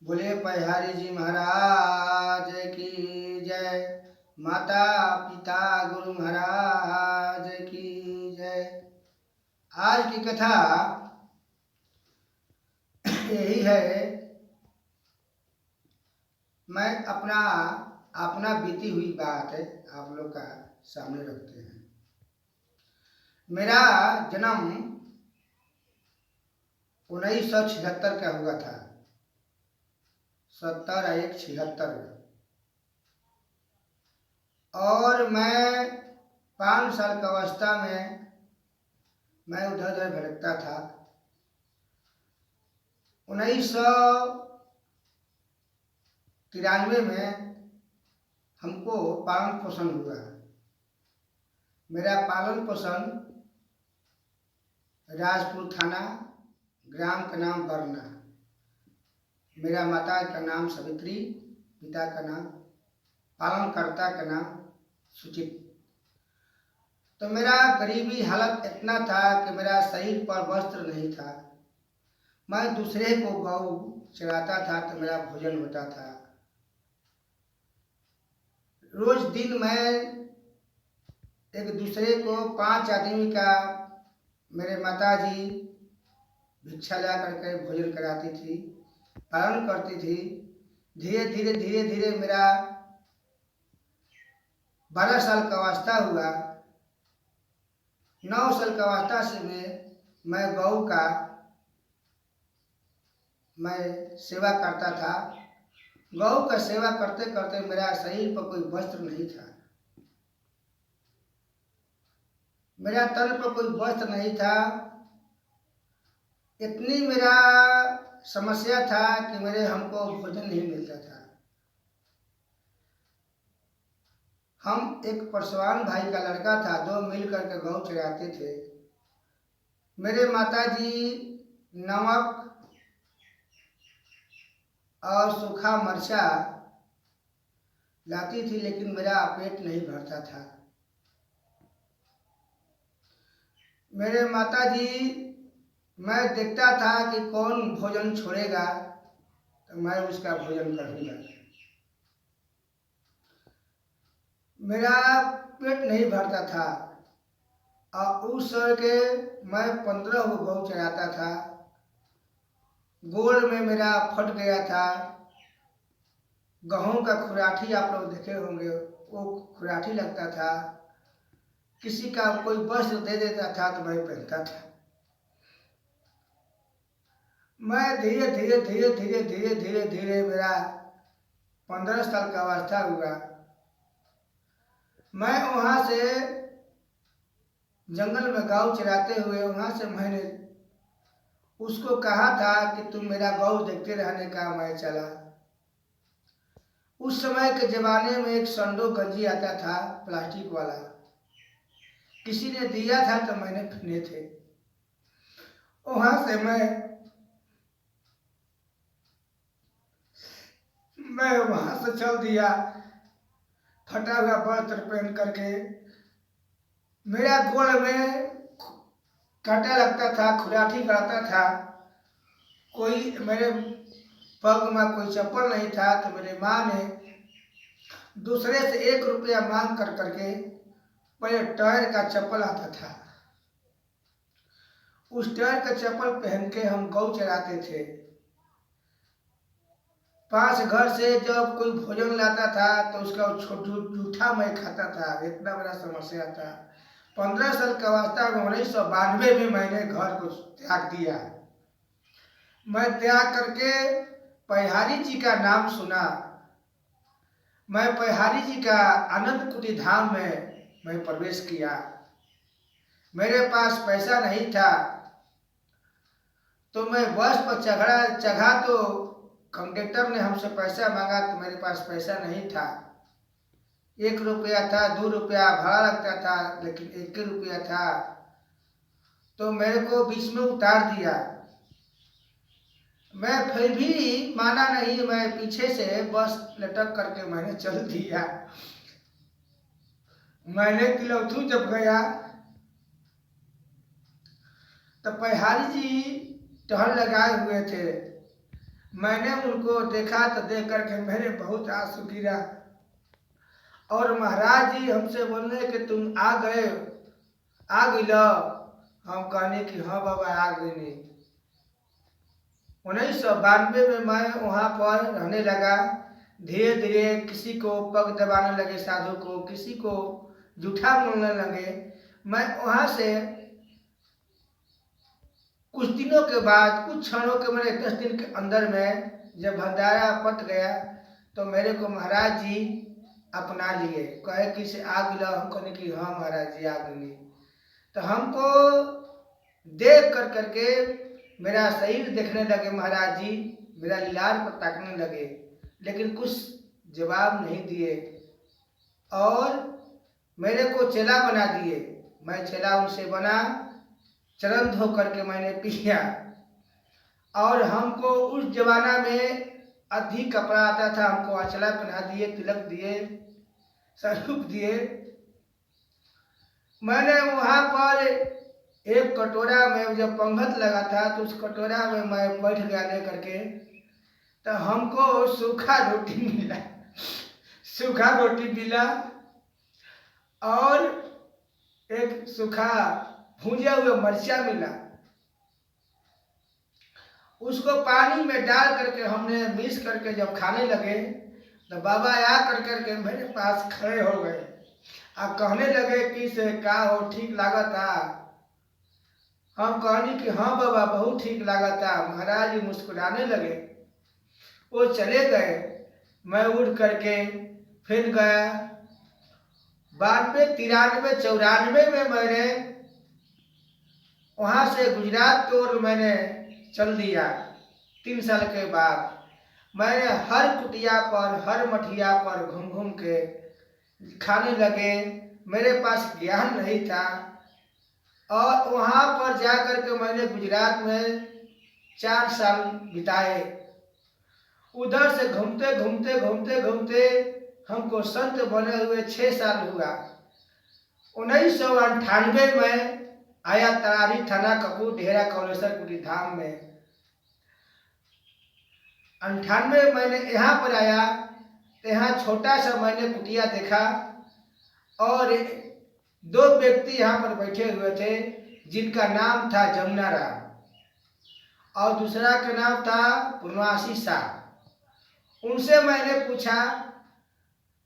बोले पहारी जी महाराज की जय। माता पिता गुरु महाराज की जय। आज की कथा यही है। मैं अपना अपना बीती हुई बात है आप लोग का सामने रखते हैं। मेरा जन्म 1976 का हुआ था। 70-1-76। और मैं 5 साल की अवस्था में मैं उधर उधर भटकता था। 1993 में हमको पालन पोषण हुआ। मेरा पालन पोषण राजपुर थाना, ग्राम का नाम बरना। मेरा माता का नाम सवित्री, पिता का नाम, पालनकर्ता का नाम सुचित। तो मेरा गरीबी हालत इतना था कि मेरा शरीर पर वस्त्र नहीं था। मैं दूसरे को गौ चराता था तो मेरा भोजन होता था। रोज दिन मैं एक दूसरे को 5 आदमी का मेरे माताजी भिक्षा ला करके भोजन कराती थी, पालन करती थी। धीरे धीरे मेरा 12 साल का अवस्था हुआ। 9 साल का अवस्था से मैं गौ का मैं सेवा करता था। गौ का सेवा करते करते मेरा शरीर पर कोई वस्त्र नहीं था। मेरा तन पर कोई वस्त्र नहीं था। इतनी मेरा समस्या था कि मेरे हमको भोजन नहीं मिलता था। हम एक परसवान भाई का लड़का था, 2 मिल करके गौ चराते थे। मेरे माताजी नमक और सूखा मिर्चा लाती थी, लेकिन मेरा पेट नहीं भरता था। मेरे माताजी, मैं देखता था कि कौन भोजन छोड़ेगा तो मैं उसका भोजन करूँगा। मेरा पेट नहीं भरता था। और उस समय के मैं 15 गौ चराता था। गोड़ में मेरा फट गया था। गेहूं का खुराठी आप लोग देखे होंगे, वो खुराठी लगता था। किसी का कोई वस्त्र दे देता था तो मैं पहनता था। मैं धीरे धीरे मेरा 15 साल का अवस्था हुआ। मैं वहां से जंगल में गौ चराते हुए वहां से मैंने उसको कहा था कि तुम मेरा गौ देखते रहने का। मैं चला। उस समय के जमाने में एक संडो गंजी आता था प्लास्टिक वाला, किसी ने दिया था तो मैंने पहने थे। वहां से मैं वहां से चल दिया फटा हुआ वस्त्र पहन करके। मेरा गोड़ में कांटा लगता था, खुराठी करता था। कोई मेरे पग में कोई चप्पल नहीं था तो मेरे माँ ने दूसरे से 1 रुपया मांग कर करके पहले टायर का चप्पल आता था, उस टायर का चप्पल पहन के हम गौ चराते थे। पास घर से जब कोई भोजन लाता था तो उसका जूठा मैं खाता था। इतना बड़ा समस्या था। 15 साल की अवस्था में 1992 में मैंने घर को त्याग दिया। मैं त्याग करके पहारी जी का नाम सुना। मैं पहारी जी का आनंद कुटी धाम में मैं प्रवेश किया। मेरे पास पैसा नहीं था तो मैं बस पर चढ़ा तो कंडक्टर ने हमसे पैसा मांगा तो मेरे पास पैसा नहीं था। 1 रुपया था, 2 रुपया भाड़ा लगता था, लेकिन 1 रुपया था। तो मेरे को बीच में उतार दिया। मैं फिर भी माना नहीं। मैं पीछे से बस लटक करके मैंने चल दिया। मैंने तिलौथू जब गया तो पहाड़ी जी टहल लगाए हुए थे। मैंने उनको देखा तो देख करके मेरे बहुत आंसू गिरा। और महाराज जी हमसे बोलने कि तुम आ गए, आ गई। हम कहने कि हाँ बाबा आ गई। 1992 में मैं वहाँ पर रहने लगा। धीरे धीरे किसी को पग दबाने लगे साधु को, किसी को जूठा बोलने लगे। मैं वहाँ से कुछ दिनों के बाद, कुछ क्षणों के, मेरे 10 दिन के अंदर में जब भंडारा पट गया तो मेरे को महाराज जी अपना लिए। कहे कि से आ गिला। हम कहने कि हाँ महाराज जी आ गई। तो हमको देख कर करके मेरा शरीर देखने लगे महाराज जी, मेरा लीलार पर ताकने लगे, लेकिन कुछ जवाब नहीं दिए और मेरे को चेला बना दिए। मैं चेला उनसे बना, चरण धो करके मैंने पिया। और हमको उस जमाना में अधिक कपड़ा आता था, हमको अचला पहना दिए, तिलक दिए, स्वरूप दिए। मैंने वहाँ पर एक कटोरा में जब पंगत लगा था तो उस कटोरा में मैं बैठ गया ले करके, तो हमको सूखा रोटी मिला, सूखा रोटी मिला और एक सूखा भुजा हुआ मिर्चा मिला। उसको पानी में डाल करके हमने मिक्स करके जब खाने लगे तो बाबा आ करके मेरे पास खड़े हो गए और कहने लगे कि से का हो, ठीक लागता? हम कहनी कि हाँ बाबा बहुत ठीक लागता। महाराज जी मुस्कुराने लगे, वो चले गए। मैं उठ करके फिर गया। 92, 93, 94 में मैंने वहाँ से गुजरात की ओर मैंने चल दिया। 3 साल के बाद मैंने हर कुटिया पर, हर मठिया पर घूम घूम के खाने लगे। मेरे पास ज्ञान नहीं था और वहाँ पर जाकर के मैंने गुजरात में 4 साल बिताए। उधर से घूमते घूमते घूमते घूमते हमको संत बने हुए 6 साल हुआ। 1998 में आया तरारी थाना कपूर डेरा कौलेश्वर कुटी धाम में। 98 मैंने यहाँ पर आया तो यहाँ छोटा सा मैंने कुटिया देखा और 2 व्यक्ति यहाँ पर बैठे हुए थे जिनका नाम था जमुना राम और दूसरा का नाम था पूर्णवासी शाह। उनसे मैंने पूछा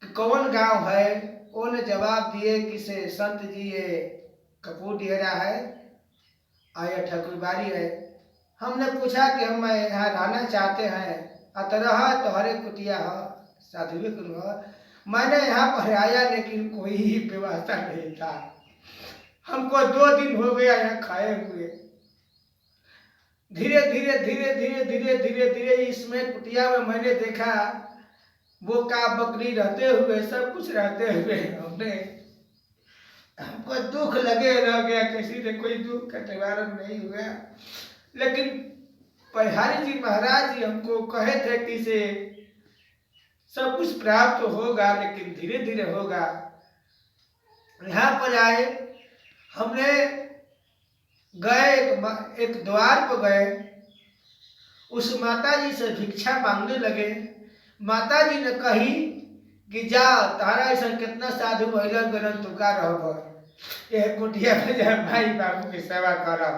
कि कौन गांव है? उन्होंने जवाब दिए कि से संत जी ये कपूर डेरा है और यह ठकुरबाड़ी है। हमने पूछा कि हम यहाँ रहना चाहते हैं, अतरह तोहरे कुटिया हो, साधुवे को। मैंने यहाँ पर आया लेकिन कोई ही व्यवस्था नहीं था। हमको 2 दिन हो गया यहाँ खाए हुए। धीरे धीरे धीरे धीरे धीरे धीरे धीरे इसमें कुटिया में मैंने देखा वो का बकरी रहते हुए, सब कुछ रहते हुए हमने, हमको दुख लगे रह गया। किसी ने कोई दुख का निवारण नहीं हुआ। लेकिन पहाड़ी जी महाराज जी हमको कहे थे कि से सब कुछ प्राप्त होगा, लेकिन धीरे धीरे होगा। यहाँ पर आए, हमने गए एक द्वार पर गए, उस माता जी से भिक्षा मांगने लगे। माता जी ने कही कि जा तारा ऐसा कितना साधु महिला गलन तुका रहो, यह कुटिया में जाए भाई बाबू की सेवा करो।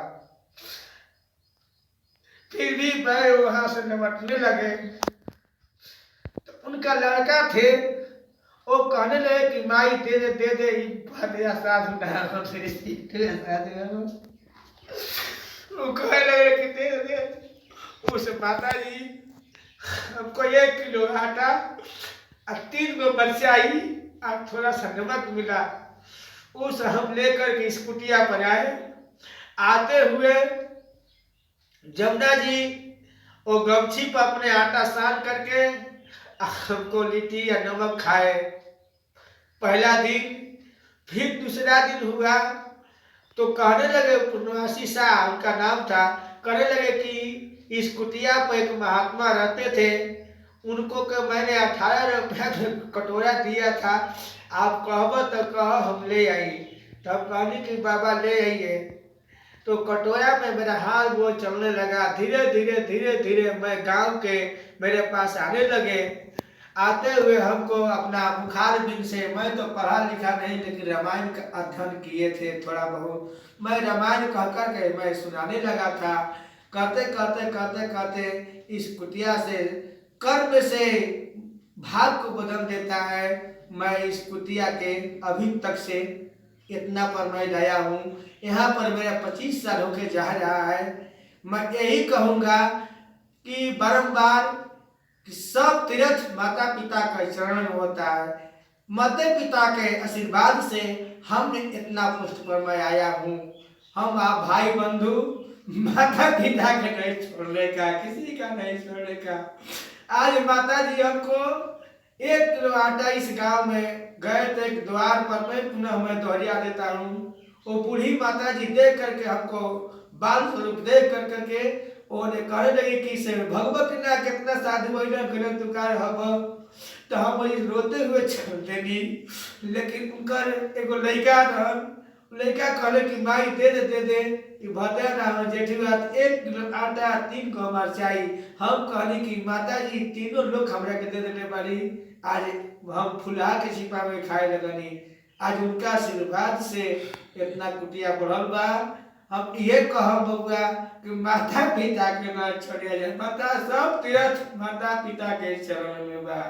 फिर भी मैं वहां से निपटने लगे तो उनका लड़का थे, वो कहने लगे कि माई दे दे दे दे, साधु वो कहने लगे कि दे दे। उस माता जी हमको 1 किलो आटा और 3 गो मिर्चाई और थोड़ा सा नमक मिला। उस हम लेकर के इस कुटिया पर आए। आते हुए जमुना जी वो गमछी पर अपने आटा सान करके हमको लिट्टी या नमक खाए। पहला दिन, फिर दूसरा दिन हुआ तो कहने लगे, पूर्णवासी शाह उनका नाम था, कहने लगे कि इस कुटिया पर एक महात्मा रहते थे, उनको के मैंने 18 रुपया कटोरा दिया था, आप कहब तो कह हम ले आई। तब कहने कि बाबा ले आइए। तो कटोया में मेरा हाथ वो चलने लगा। धीरे धीरे धीरे धीरे मैं गांव के मेरे पास आने लगे। आते हुए हमको अपना बुखार बिन से, मैं तो पढ़ा लिखा नहीं लेकिन रामायण का अध्ययन किए थे थोड़ा बहुत, मैं रामायण कह कर के मैं सुनाने लगा था। कहते कहते कहते कहते इस कुटिया से कर्म से भाग को बदल देता है। मैं इस कुटिया के अभी तक से इतना पर मैं लाया हूँ। यहाँ पर मेरा 25 साल होके जा रहा है। मैं यही कहूँगा कि बारंबार कि सब तीर्थ माता पिता के चरण में होता है। माता पिता के आशीर्वाद से हमने इतना पुष्ट पर मैं आया हूँ। हम आप भाई बंधु माता पिता के नहीं छोड़ने का, किसी का नहीं छोड़ने का। आज माता जी हमको 1 किलो आटा इस गांव में गए थे द्वार पर, मैं दोहरिया देता हूँ। वो बूढ़ी माता जी देख करके हमको बाल स्वरूप देख कर करके उन्हें कहने लगी कि से भगवत ना कितना साधु महीना गलत तुकार हब। तो हम वही रोते हुए चल देनी। लेकिन उनकर एगो लड़का रहन, लड़का कहले कि माई दे कि भते ना हो जेठी बात 1 किलो आटा 3 गो मिर्चाई। हम कहनी कि माता जी तीनों लोग हमरा के दे देने वाली। आज हम फुला के छिपा में खाए लगनी। आज उनका आशीर्वाद से इतना कुटिया बढ़ल बा। हम ये कहब बउआ कि माता पिता के ना छोड़िया जाए। माता सब तीर्थ माता पिता के चरण में बा।